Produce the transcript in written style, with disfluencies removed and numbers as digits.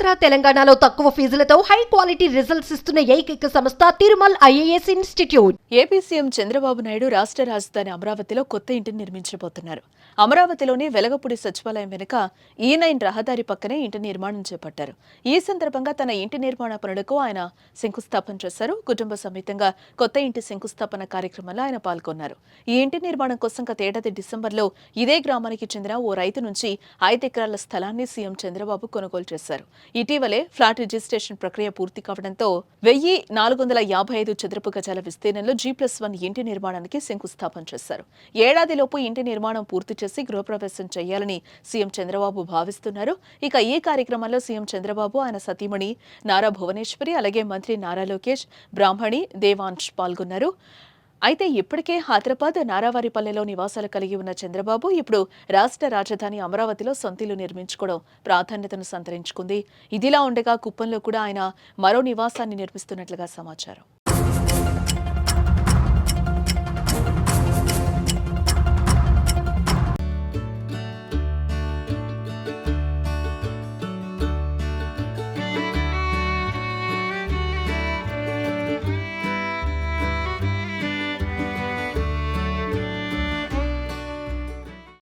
ఆంధ్ర తెలంగాణలో తక్కువ ఫీజులతో high quality results ఇస్తున్న ఏకైక సంస్థ Tirumal IAS institute. AP CM Chandrababu Naidu రాష్ట్ర రాజధాని అమరావతిలో కొత్త ఇంటిని నిర్మించబోతున్నారు. అమరావతిలోని వెలగపూడి సచివాలయం వెనుక E9 రహదారి పక్కనే ఇంటి నిర్మాణం చేపట్టారు. ఈ సందర్భంగా తన ఇంటి నిర్మాణ పనులకు ఆయన శంకుస్థాపన చేశారు. కుటుంబ సమేతంగా కొత్త ఇంటి శంకుస్థాపన కార్యక్రమంలో ఆయన పాల్గొన్నారు. ఈ ఇంటి నిర్మాణం కోసం గత ఏడాది డిసెంబర్లో ఇదే గ్రామానికి చెందిన ఓ రైతు నుంచి 5 ఎకరాల స్థలాన్ని సీఎం చంద్రబాబు కొనుగోలు చేశారు. ఇటీవలే ఫ్లాట్ రిజిస్ట్రేషన్ ప్రక్రియ పూర్తి కావడంతో 1455 చదరపు గజాల విస్తీర్ణంలో G+1 ఇంటి నిర్మాణానికి శంకుస్థాపన చేశారు. ఏడాదిలోపు ఇంటి నిర్మాణం పూర్తి చేసి గృహప్రవేశం చేయాలని సీఎం చంద్రబాబు భావిస్తున్నారు. ఇక ఈ కార్యక్రమంలో సీఎం చంద్రబాబు, ఆయన సతీమణి నారా భువనేశ్వరి, అలాగే మంత్రి నారా లోకేష్, బ్రాహ్మణి, దేవాంశ్ పాల్గొన్నారు. అయితే ఇప్పటికే హైదరాబాద్ నారావారిపల్లెలో నివాసాలు కలిగి ఉన్న చంద్రబాబు ఇప్పుడు రాష్ట్ర రాజధాని అమరావతిలో సొంతిల్లు నిర్మించుకోవడం ప్రాధాన్యతను సంతరించుకుంది. ఇదిలా ఉండగా కుప్పంలో కూడా ఆయన మరో నివాసాన్ని నిర్మిస్తున్నట్లుగా సమాచారం.